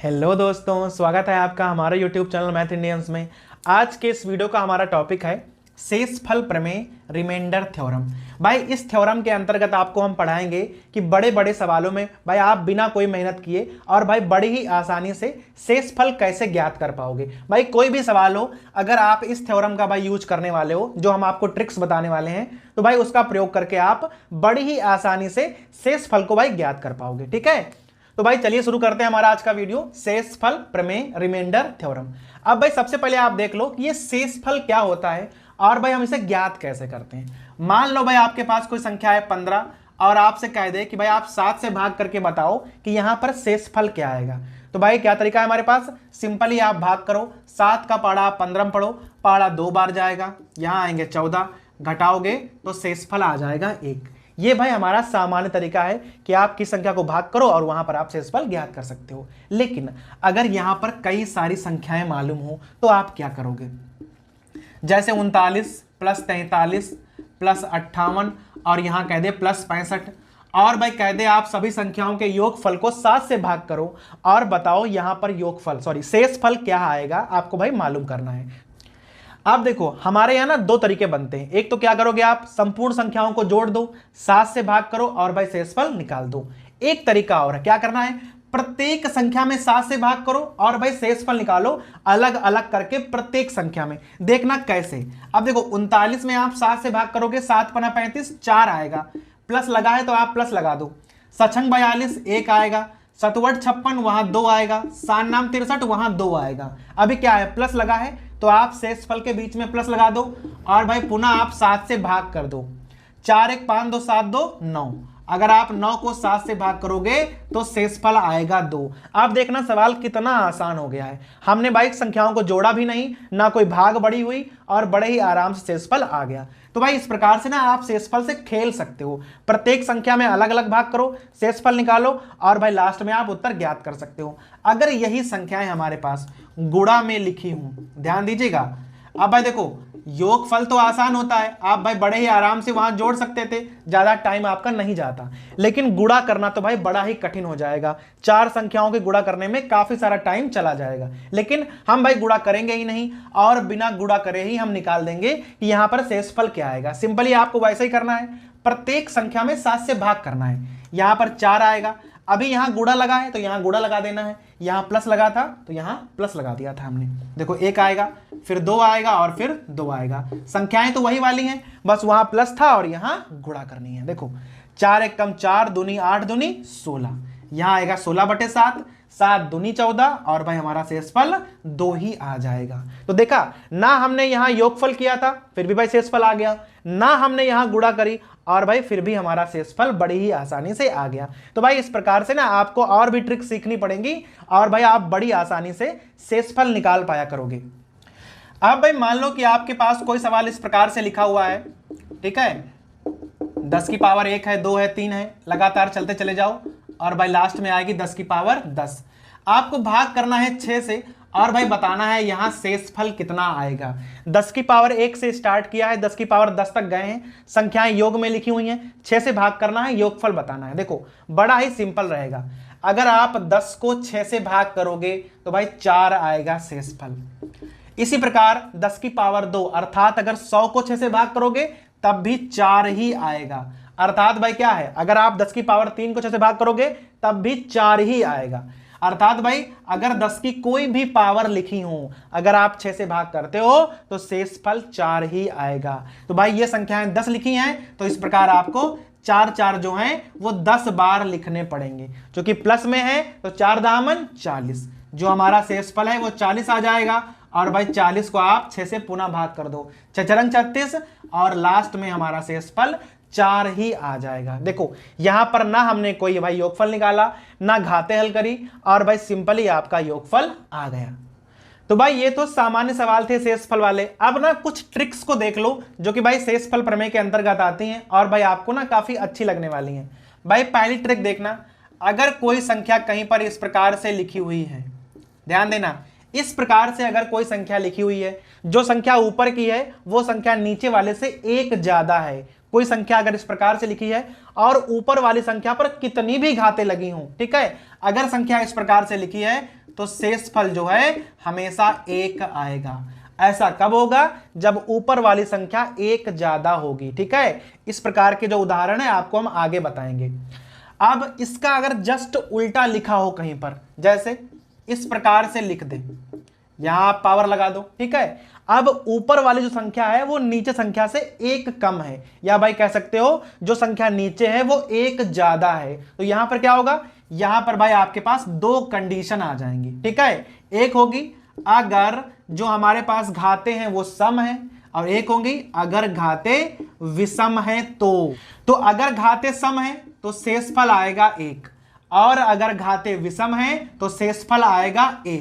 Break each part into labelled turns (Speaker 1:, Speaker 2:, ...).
Speaker 1: Hello दोस्तों, स्वागत है आपका हमारे YouTube चैनल मैथ इंडियंस में। आज के इस वीडियो का हमारा टॉपिक है शेषफल प्रमेय रिमाइंडर थ्योरम। भाई इस थ्योरम के अंतर्गत आपको हम पढ़ाएंगे कि बड़े बड़े सवालों में भाई आप बिना कोई मेहनत किए और भाई बड़ी ही आसानी से शेषफल कैसे ज्ञात कर पाओगे। भाई कोई भी सवाल हो, अगर आप इस थ्योरम का भाई यूज करने वाले हो, जो हम आपको ट्रिक्स बताने वाले हैं, तो भाई उसका प्रयोग करके आप बड़ी ही आसानी से शेषफल को भाई ज्ञात कर पाओगे। ठीक है, तो भाई चलिए शुरू करते हैं हमारा आज का वीडियो, शेषफल प्रमेय रिमाइंडर थ्योरम। अब भाई सबसे पहले आप देख लो कि ये शेषफल क्या होता है और भाई हम इसे ज्ञात कैसे करते हैं। मान लो भाई आपके पास कोई संख्या है 15 और आपसे कह दे कि भाई आप 7 से भाग करके बताओ कि यहां पर शेषफल क्या आएगा। तो भाई क्या तरीका है हमारे पास, सिंपली आप भाग करो, 7 का पहाड़ा 15 में पढ़ो, पहाड़ा 2 बार जाएगा, यहां आएंगे 14, घटाओगे तो शेषफल आ जाएगा 1। ये भाई हमारा सामान्य तरीका है कि आप किस संख्या को भाग करो और वहां पर आप शेषफल ज्ञात कर सकते हो। लेकिन अगर यहां पर कई सारी संख्याएं मालूम हो तो आप क्या करोगे, जैसे 39 प्लस 43 प्लस 58 और यहां कह दे प्लस 65 और भाई कह दे आप सभी संख्याओं के योगफल को 7 से भाग करो और बताओ यहां पर शेषफल क्या आएगा, आपको भाई मालूम करना है। अब देखो हमारे यहाँ ना दो तरीके बनते हैं। एक तो क्या करोगे, आप संपूर्ण संख्याओं को जोड़ दो, 7 से भाग करो और भाई शेषफल निकाल दो। एक तरीका और है, क्या करना है, प्रत्येक संख्या में 7 से भाग करो और भाई शेषफल निकालो, अलग अलग करके प्रत्येक संख्या में। देखना कैसे, अब देखो 39 में आप 7 से भाग करोगे, 7 पना 35, 4 आएगा, प्लस लगा है तो आप प्लस लगा दो। सछंग 42 1 आएगा, सतवट 56 वहां 2 आएगा, सान नाम 63 वहां 2 आएगा। अभी क्या है, प्लस लगा है तो आप शेषफल के बीच में प्लस लगा दो और भाई पुनः आप 7 से भाग कर दो। 4 1 5 2 7 2 9। अगर आप 9 को 7 से भाग करोगे तो शेषफल आएगा 2। आप देखना सवाल कितना आसान हो गया है। हमने भाई संख्याओं को जोड़ा भी नहीं, ना कोई भाग बढ़ी हुई और बड़े ही आराम से शेषफल आ गया। तो भाई इस प्रकार से ना आप शेषफल से खेल सकते हो, प्रत्येक संख्या में अलग अलग भाग करो, शेषफल निकालो और भाई लास्ट में आप उत्तर ज्ञात कर सकते हो। अगर यही संख्याएं हमारे पास गुणा में लिखी हूं, ध्यान दीजिएगा। अब भाई देखो योगफल तो आसान होता है, आप भाई बड़े ही आराम से वहां जोड़ सकते थे, ज्यादा टाइम आपका नहीं जाता। लेकिन गुणा करना तो भाई बड़ा ही कठिन हो जाएगा, 4 संख्याओं के गुणा करने में काफी सारा टाइम चला जाएगा। लेकिन हम भाई गुणा करेंगे ही नहीं और बिना गुणा करे ही हम निकाल देंगे कि यहां पर शेषफल क्या आएगा। सिंपली आपको वैसे ही करना है, प्रत्येक संख्या में 7 से भाग करना है। यहां पर 4 आएगा, अभी यहां गुणा लगा है तो यहां गुणा लगा देना है, यहां प्लस लगा था तो यहां प्लस लगा दिया था हमने। देखो 1 आएगा, फिर 2 आएगा और फिर 2 आएगा। संख्याएं तो वही वाली हैं, बस वहां प्लस था और यहां गुणा करनी है। देखो 4 1 कम 4 दूनी 8 दूनी 16, यहां आएगा 16/7, 7 दूनी 14 और भाई हमारा शेषफल 2 ही आ जाएगा। तो देखा ना, हमने यहां योगफल किया था फिर भी भाई शेषफल आ गया, ना हमने यहां गुणा करी और भाई फिर भी हमारा शेषफल बड़ी ही आसानी से आ गया। तो भाई इस प्रकार से ना आपको और भी ट्रिक सीखनी पड़ेंगी और भाई आप बड़ी आसानी से शेषफल निकाल पाया करोगे। अब भाई मान लो कि आपके पास कोई सवाल इस प्रकार से लिखा हुआ है, ठीक है, 10 की पावर 1 है, 2 है, 3 है, लगातार चलते चले जाओ और भाई लास्ट में आएगी 10 की पावर 10। आपको भाग करना है 6 से और भाई बताना है यहां शेषफल कितना आएगा। 10 की पावर 1 से स्टार्ट किया है, 10 की पावर 10 तक गए हैं, संख्याएं योग में लिखी हुई हैं, 6 से भाग करना है, योगफल बताना है। देखो बड़ा ही सिंपल रहेगा, अगर आप 10 को 6 से भाग करोगे तो भाई 4 आएगा शेषफल। इसी प्रकार 10 की पावर 2 अर्थात अगर 100 को 6 से भाग करोगे तब भी 4 ही आएगा। अर्थात भाई क्या है, अगर आप 10 की पावर 3 को 6 से भाग करोगे तब भी 4 ही आएगा। अर्थात भाई अगर 10 की कोई भी पावर लिखी हो, अगर आप 6 से भाग करते हो तो शेषफल 4 ही आएगा। तो भाई ये संख्याएं 10 लिखी हैं तो इस प्रकार आपको 4 4 जो हैं वो 10 बार लिखने पड़ेंगे, जो कि प्लस में है तो 4 दामन 40, जो हमारा शेषफल है वो 40 आ जाएगा। और भाई 40 को आप 6 से पुनः भाग कर दो, 6 36 और लास्ट में हमारा शेषफल 4 ही आ जाएगा। देखो यहां पर ना हमने कोई भाई योगफल निकाला, ना घाते हल करी और भाई सिंपली आपका योगफल आ गया। तो भाई ये तो सामान्य सवाल थे शेषफल वाले। अब ना कुछ ट्रिक्स को देख लो जो कि भाई शेषफल प्रमेय के अंतर्गत आती हैं और भाई आपको ना काफी अच्छी लगने वाली हैं। भाई पहली ट्रिक देखना, अगर कोई संख्या कहीं पर इस प्रकार से लिखी हुई है, ध्यान देना, इस प्रकार से अगर कोई संख्या लिखी हुई है, जो संख्या ऊपर की है वो संख्या नीचे वाले से 1 ज्यादा है, कोई संख्या अगर इस प्रकार से लिखी है और ऊपर वाली संख्या पर कितनी भी घातें लगी हों, ठीक है, अगर संख्या इस प्रकार से लिखी है तो शेषफल जो है हमेशा 1 आएगा। ऐसा कब होगा? जब ऊपर वाली संख्या 1 ज्यादा होगी। ठीक है, इस प्रकार के जो उदाहरण है आपको हम आगे बताएंगे। अब इसका अगर जस्ट उल्टा लिखा हो कहीं पर, जैसे इस प्रकार से लिख दे, यहां आप पावर लगा दो। ठीक है, अब ऊपर वाली जो संख्या है वो नीचे संख्या से 1 कम है, या भाई कह सकते हो जो संख्या नीचे है वो 1 ज्यादा है। तो यहां पर क्या होगा? यहां पर भाई आपके पास 2 कंडीशन आ जाएंगी। ठीक है, एक होगी अगर जो हमारे पास घाते हैं वो सम है, और एक होगी अगर घाते विषम है। तो अगर घाते सम है तो शेषफल आएगा 1, और अगर घाते विषम है तो शेषफल आएगा a।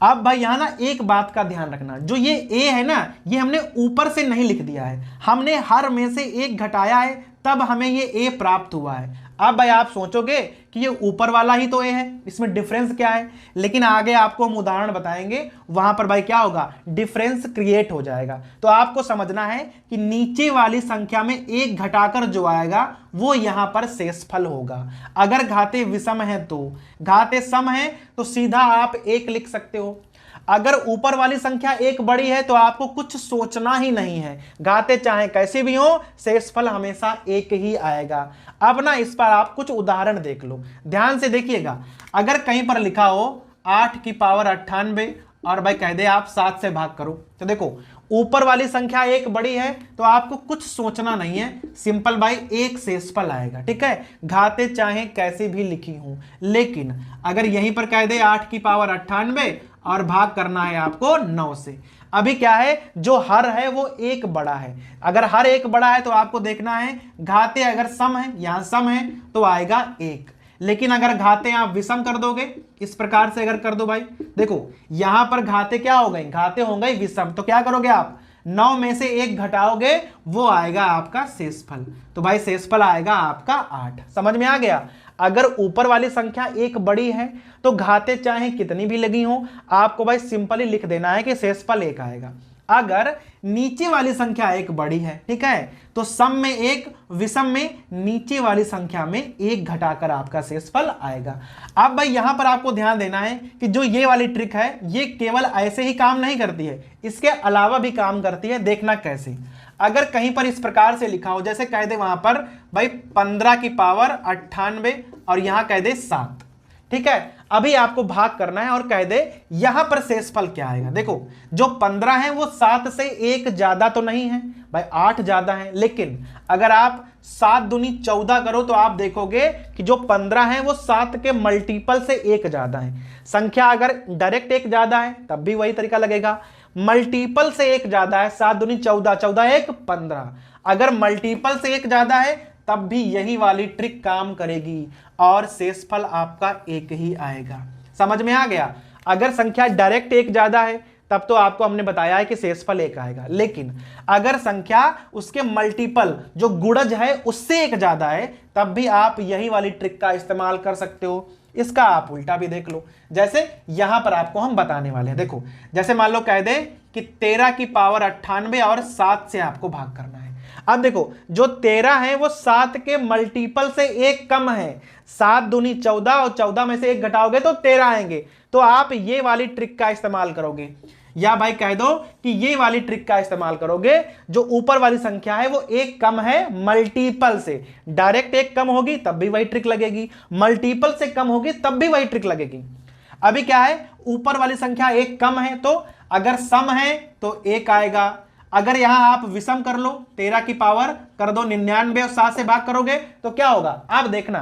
Speaker 1: अब भाई यहां ना एक बात का ध्यान रखना, जो ये a है ना, ये हमने ऊपर से नहीं लिख दिया है, हमने हर में से 1 घटाया है, तब हमें ये a प्राप्त हुआ है। अब भाई आप सोचोगे कि ये ऊपर वाला ही तो a है, इसमें डिफरेंस क्या है? लेकिन आगे आपको हम उदाहरण बताएंगे, वहां पर भाई क्या होगा? डिफरेंस क्रिएट हो जाएगा। तो आपको समझना है कि नीचे वाली संख्या में 1 घटाकर जो आएगा वो यहां पर शेषफल होगा। अगर घाते विषम है तो, घाते सम है तो सीधा आप 1 लिख सकते हो। अगर ऊपर वाली संख्या 1 बड़ी है तो आपको कुछ सोचना ही नहीं है, घाते चाहे कैसे भी हो शेषफल हमेशा 1 ही आएगा। अब ना इस पर आप कुछ उदाहरण देख लो, ध्यान से देखिएगा। अगर कहीं पर लिखा हो 8 की पावर 98 और भाई कह दे आप 7 से भाग करो, तो देखो ऊपर वाली संख्या 1 बड़ी है तो आपको कुछ सोचना नहीं है, सिंपल भाई 1 शेषफल आएगा। ठीक है, घाते चाहे कैसे भी लिखी हूं। लेकिन अगर यहीं पर कह दे 8 की पावर 98 और भाग करना है आपको 9 से, अभी क्या है? जो हर है वो 1 बड़ा है। अगर हर 1 बड़ा है तो आपको देखना है घाते अगर सम है, यहां सम है तो आएगा 1। लेकिन अगर घाते आप विषम कर दोगे, इस प्रकार से अगर कर दो भाई, देखो यहां पर घाते क्या हो गए? घाते हो गए विषम। तो क्या करोगे आप? 9 में से 1 घटाओगे, वो आएगा आपका शेषफल। तो भाई शेषफल आएगा आपका 8। समझ में आ गया? अगर ऊपर वाली संख्या 1 बड़ी है तो घाते चाहे कितनी भी लगी हो, आपको भाई सिंपली लिख देना है कि शेषफल 1 आएगा। अगर नीचे वाली संख्या 1 बड़ी है, ठीक है, तो सम में 1, विषम में नीचे वाली संख्या में 1 घटाकर आपका शेषफल आएगा। अब भाई यहां पर आपको ध्यान देना है कि जो ये वाली ट्रिक है ये केवल ऐसे ही काम नहीं करती है, इसके अलावा भी काम करती है। देखना कैसे? अगर कहीं पर इस प्रकार से लिखा हो, जैसे कह दे वहां पर भाई 15 की पावर 98 और यहां कह दे 7। ठीक है, अभी आपको भाग करना है और कह दे यहां पर शेषफल क्या आएगा। देखो जो 15 है वो 7 से 1 ज्यादा तो नहीं है भाई, 8 ज्यादा है। लेकिन अगर आप 7 दूनी 14 करो तो आप देखोगे कि जो 15 है वो 7 के मल्टीपल से 1 ज्यादा है। संख्या अगर डायरेक्ट 1 ज्यादा है तब भी वही तरीका लगेगा, मल्टीपल से 1 ज्यादा है, 7 दूनी 14, 14 1 15, अगर मल्टीपल से 1 ज्यादा है तब भी यही वाली ट्रिक काम करेगी और शेषफल आपका 1 ही आएगा। समझ में आ गया? अगर संख्या डायरेक्ट 1 ज्यादा है तब तो आपको हमने बताया है कि शेषफल 1 आएगा, लेकिन अगर संख्या उसके मल्टीपल जो गुणज है उससे 1 ज्यादा है तब भी आप यही वाली ट्रिक का इस्तेमाल कर सकते हो। इसका आप उल्टा भी देख लो, जैसे यहां पर आपको हम बताने वाले हैं। देखो जैसे मान लो कह दे कि 13 की पावर 98 और 7 से आपको भाग करना है। अब देखो जो 13 है वो 7 के मल्टीपल से 1 कम है, 7 दूनी 14 और 14 में से 1 घटाओगे तो 13 आएंगे। तो आप ये वाली ट्रिक का इस्तेमाल करोगे, या भाई कह दो कि ये वाली ट्रिक का इस्तेमाल करोगे, जो ऊपर वाली संख्या है वो 1 कम है मल्टीपल से। डायरेक्ट 1 कम होगी तब भी वही ट्रिक लगेगी, मल्टीपल से कम होगी तब भी वही ट्रिक लगेगी। अभी क्या है? ऊपर वाली संख्या 1 कम है तो अगर सम है तो 1 आएगा। अगर यहां आप विषम कर लो, 13 की पावर कर दो 99 और 7 से भाग करोगे तो क्या होगा? आप देखना,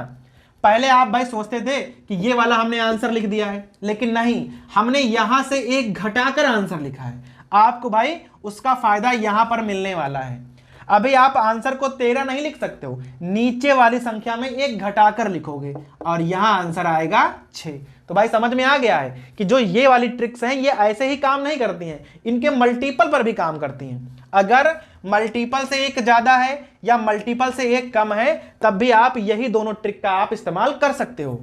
Speaker 1: पहले आप भाई सोचते थे कि ये वाला हमने आंसर लिख दिया है, लेकिन नहीं, हमने यहां से 1 घटाकर आंसर लिखा है। आपको भाई उसका फायदा यहां पर मिलने वाला है। अभी आप आंसर को 13 नहीं लिख सकते हो, नीचे वाली संख्या में 1 घटाकर लिखोगे और यहां आंसर आएगा 6। तो भाई समझ में आ गया है कि जो ये वाली ट्रिक्स हैं ये ऐसे ही काम नहीं करती हैं, इनके मल्टीपल पर भी काम करती हैं। अगर मल्टीपल से 1 ज्यादा है या मल्टीपल से 1 कम है तब भी आप यही दोनों ट्रिक का आप इस्तेमाल कर सकते हो।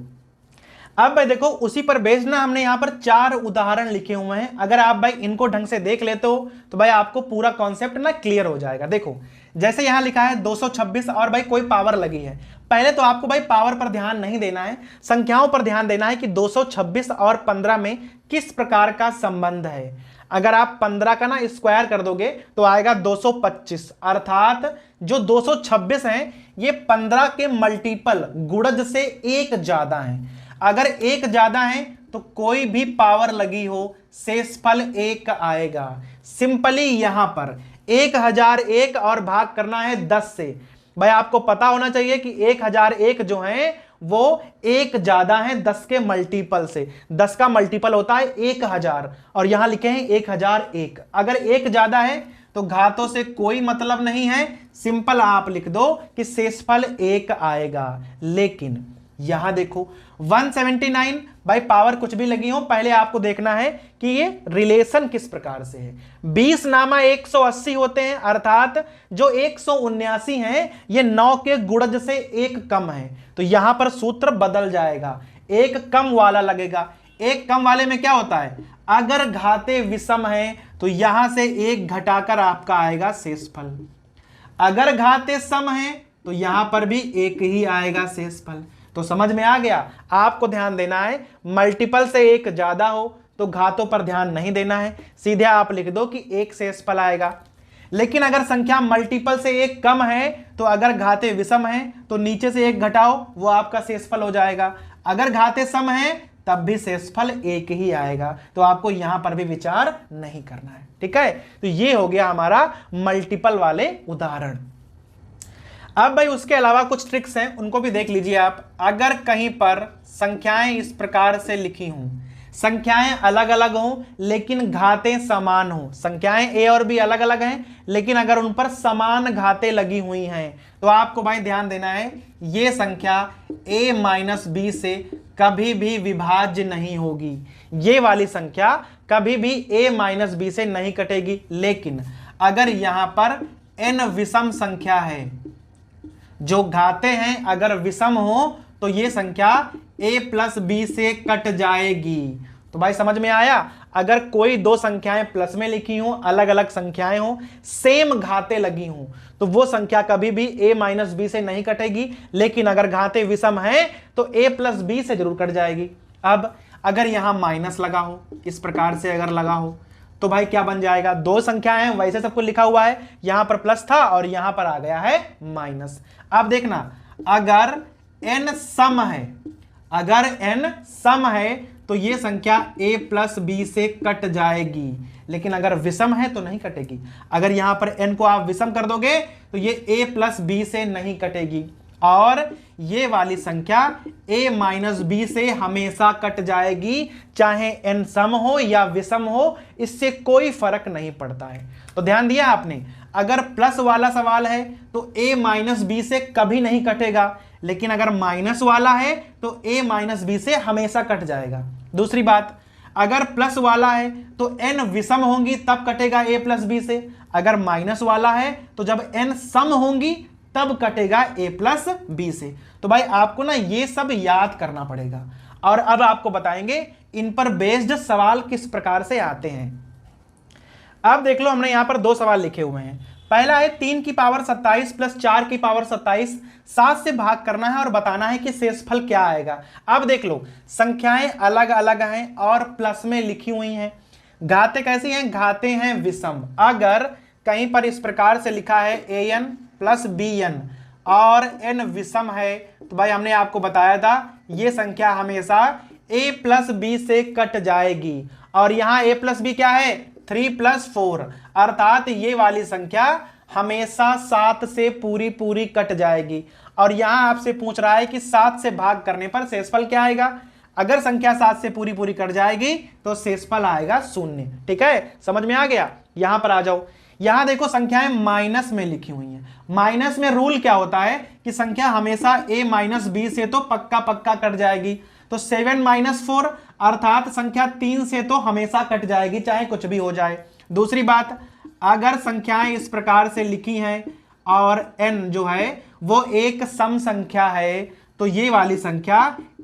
Speaker 1: अब भाई देखो उसी पर बेस्ड ना हमने यहां पर 4 उदाहरण लिखे हुए हैं। अगर आप भाई इनको ढंग से देख लेते हो तो भाई आपको पूरा कॉन्सेप्ट ना क्लियर हो जाएगा। देखो जैसे यहां लिखा है 226 और भाई कोई पावर लगी है, पहले तो आपको भाई पावर पर ध्यान नहीं देना है, संख्याओं पर ध्यान देना है कि 226 और 15 में किस प्रकार का संबंध है। अगर आप 15 का ना स्क्वायर कर दोगे तो आएगा 225, अर्थात जो 226 हैं ये 15 के मल्टीपल गुणज से एक ज्यादा है। अगर एक ज्यादा है तो कोई भी पावर लगी हो शेषफल 1 आएगा। सिंपली यहां पर 1001 और भाग करना है 10 से। भाई आपको पता होना चाहिए कि 1001 जो है वो एक ज्यादा है 10 के मल्टीपल से। 10 का मल्टीपल होता है 1000 और यहां लिखे हैं 1001। अगर एक ज्यादा है तो घातों से कोई मतलब नहीं है, सिंपल आप लिख दो कि शेषफल 1 आएगा। लेकिन यहां देखो 179, भाई पावर कुछ भी लगी हो, पहले आपको देखना है कि ये रिलेशन किस प्रकार से है। 20 नामा 180 होते हैं, अर्थात जो 179 हैं ये 9 के गुणज से एक कम है। तो यहां पर सूत्र बदल जाएगा, एक कम वाला लगेगा। एक कम वाले में क्या होता है, अगर घाते विषम है तो यहां से एक घटाकर आपका आएगा शेषफल। अगर घाते सम है तो यहां पर भी एक ही आएगा शेषफल। तो समझ में आ गया। आपको ध्यान देना है मल्टीपल से एक ज्यादा हो तो घातों पर ध्यान नहीं देना है, सीधे आप लिख दो कि एक शेषफल आएगा। लेकिन अगर संख्या मल्टीपल से एक कम है तो अगर घाते विषम है तो नीचे से एक घटाओ, वो आपका शेषफल हो जाएगा। अगर घाते सम है तब भी शेषफल एक ही आएगा। तो आपको यहां पर भी विचार नहीं करना है, ठीक है। तो ये हो गया हमारा मल्टीपल वाले उदाहरण। अब भाई उसके अलावा कुछ ट्रिक्स हैं, उनको भी देख लीजिए आप। अगर कहीं पर संख्याएं इस प्रकार से लिखी हों, संख्याएं अलग अलग हों लेकिन घातें समान हों, संख्याएं ए और बी अलग अलग हैं लेकिन अगर उन पर समान घातें लगी हुई हैं तो आपको भाई ध्यान देना है ये संख्या a माइनस बी से कभी भी विभाज्य नहीं होगी। ये वाली संख्या कभी भी a माइनस बी से नहीं कटेगी। लेकिन अगर यहां पर n विषम संख्या है, जो घाते हैं अगर विषम हो तो ये संख्या a प्लस बी से कट जाएगी। तो भाई समझ में आया। अगर कोई दो संख्याएं प्लस में लिखी हों, अलग अलग संख्याएं हों, सेम घाते लगी हों, तो वो संख्या कभी भी a माइनस बी से नहीं कटेगी। लेकिन अगर घाते विषम है तो a प्लस बी से जरूर कट जाएगी। अब अगर यहां माइनस लगा हो, इस प्रकार से अगर लगा हो तो भाई क्या बन जाएगा, दो संख्याएं हैं वैसे सबको लिखा हुआ है, यहां पर प्लस था और यहां पर आ गया है माइनस। अब देखना अगर n सम है, अगर n सम है तो ये संख्या a प्लस बी से कट जाएगी। लेकिन अगर विषम है तो नहीं कटेगी। अगर यहां पर n को आप विषम कर दोगे तो ये a प्लस बी से नहीं कटेगी और ये वाली संख्या a माइनस बी से हमेशा कट जाएगी, चाहे n सम हो या विषम हो, इससे कोई फर्क नहीं पड़ता है। तो ध्यान दिया आपने। अगर प्लस वाला सवाल है तो a माइनस बी से कभी नहीं कटेगा, लेकिन अगर माइनस वाला है तो a माइनस बी से हमेशा कट जाएगा। दूसरी बात, अगर प्लस वाला है तो n विषम होंगी तब कटेगा a प्लस बी से, अगर माइनस वाला है तो जब n सम होंगी तब कटेगा a प्लस बी से। तो भाई आपको ना ये सब याद करना पड़ेगा। और अब आपको बताएंगे इन पर बेस्ड सवाल किस प्रकार से आते हैं। अब देख लो, हमने यहां पर दो सवाल लिखे हुए हैं। पहला है 3 की पावर 27 प्लस 4 की पावर 27, 7 से भाग करना है और बताना है कि शेषफल क्या आएगा। अब देख लो, संख्याएं अलग अलग हैं और प्लस में लिखी हुई हैं। घाते कैसी हैं, घाते हैं विषम। अगर कहीं पर इस प्रकार से लिखा है an प्लस bn और n विषम है तो भाई हमने आपको बताया था ये संख्या हमेशा a प्लस बी से कट जाएगी। और यहां a प्लस बी क्या है, 3 प्लस 4, अर्थात ये वाली संख्या हमेशा 7 से पूरी कट जाएगी। और यहां आपसे पूछ रहा है कि 7 से भाग करने पर शेषफल क्या आएगा। अगर संख्या 7 से पूरी कट जाएगी तो शेषफल आएगा 0। ठीक है, समझ में आ गया। यहां पर आ जाओ, यहां देखो संख्याएं माइनस में लिखी हुई हैं। माइनस में रूल क्या होता है कि संख्या हमेशा a माइनस बी से तो पक्का कट जाएगी। तो 7 माइनस 4 अर्थात संख्या 3 से तो हमेशा कट जाएगी, चाहे कुछ भी हो जाए। दूसरी बात, अगर संख्याएं इस प्रकार से लिखी हैं और n जो है वो एक सम संख्या है तो ये वाली संख्या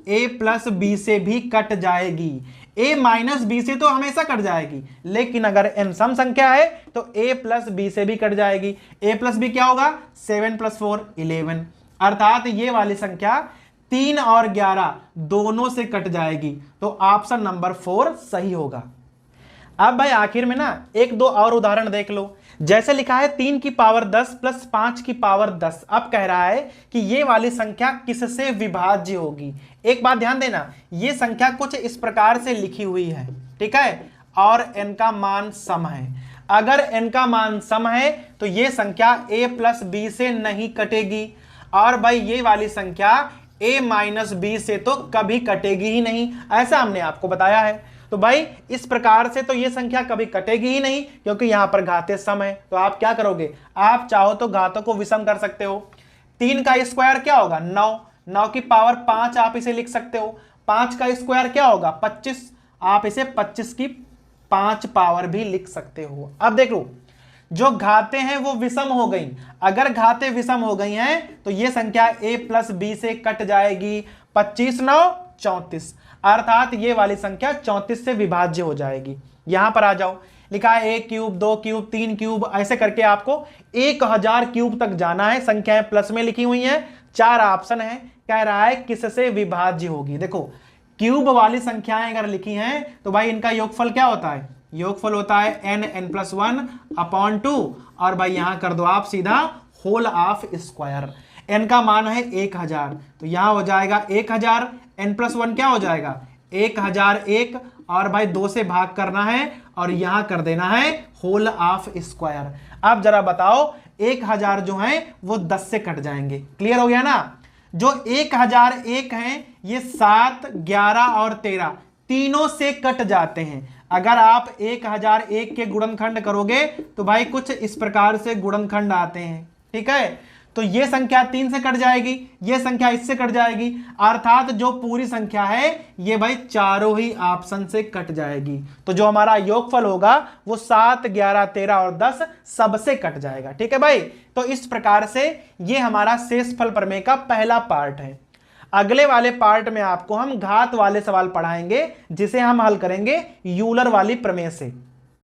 Speaker 1: a प्लस बी से भी कट जाएगी। a माइनस बी से तो हमेशा कट जाएगी, लेकिन अगर n सम संख्या है तो a प्लस बी से भी कट जाएगी। a प्लस बी क्या होगा? 7 प्लस 4 11, अर्थात ये वाली संख्या 3 और 11 दोनों से कट जाएगी। तो ऑप्शन नंबर 4 सही होगा। अब भाई आखिर में ना एक दो और उदाहरण देख लो। जैसे लिखा है 3 की पावर 10 प्लस 5 की पावर 10। अब कह रहा है कि ये वाली संख्या किससे विभाज्य होगी। एक बात ध्यान देना, ये संख्या कुछ इस प्रकार से लिखी हुई है, ठीक है, और n का मान सम है। अगर n का मान सम है तो ये संख्या a प्लस बी से नहीं कटेगी, और भाई ये वाली संख्या a माइनस बी से तो कभी कटेगी ही नहीं, ऐसा हमने आपको बताया है। तो भाई इस प्रकार से तो ये संख्या कभी कटेगी ही नहीं, क्योंकि यहां पर घाते सम है। तो आप क्या करोगे? आप चाहो तो घातों को विषम कर सकते हो। 3 का स्क्वायर क्या होगा? 9, 9 की पावर 5 आप इसे लिख सकते हो। 5 का स्क्वायर क्या होगा? 25, आप इसे 25 की 5 पावर भी लिख सकते हो। अब देखो, जो घाते हैं वो विषम हो गई। अगर घाते विषम हो गई हैं तो ये संख्या a प्लस बी से कट जाएगी। 25 9 34, अर्थात ये वाली संख्या 34 से विभाज्य हो जाएगी। यहां पर आ जाओ, लिखा है 1 क्यूब 2 क्यूब 3 क्यूब, ऐसे करके आपको 1000 क्यूब तक जाना है। संख्याएं प्लस में लिखी हुई हैं, 4 ऑप्शन है। कह रहा है किससे विभाज्य होगी। देखो क्यूब वाली संख्याएं अगर लिखी हैं तो भाई इनका योगफल क्या होता है? योगफल होता है n प्लस 1 अपॉन 2, और भाई यहां कर दो आप सीधा होल ऑफ स्क्वायर। n का मान है 1000, तो यहां हो जाएगा 1000, n प्लस 1 क्या हो जाएगा? 1001, और भाई 2 से भाग करना है और यहां कर देना है होल ऑफ स्क्वायर। अब जरा बताओ 1000 जो है वो 10 से कट जाएंगे। क्लियर हो गया ना? जो 1001 हैं ये 7 11 और 13 तीनों से कट जाते हैं। अगर आप 1001 के गुणनखंड करोगे तो भाई कुछ इस प्रकार से गुणनखंड आते हैं, ठीक है। तो ये संख्या 3 से कट जाएगी, ये संख्या इससे कट जाएगी, अर्थात जो पूरी संख्या है ये भाई चारों ही ऑप्शन से कट जाएगी। तो जो हमारा योगफल होगा वो 7 11 13 और 10 सबसे कट जाएगा, ठीक है भाई। तो इस प्रकार से ये हमारा शेषफल प्रमेय का पहला पार्ट है। अगले वाले पार्ट में आपको हम घात वाले सवाल पढ़ाएंगे, जिसे हम हल करेंगे यूलर वाली प्रमेय से।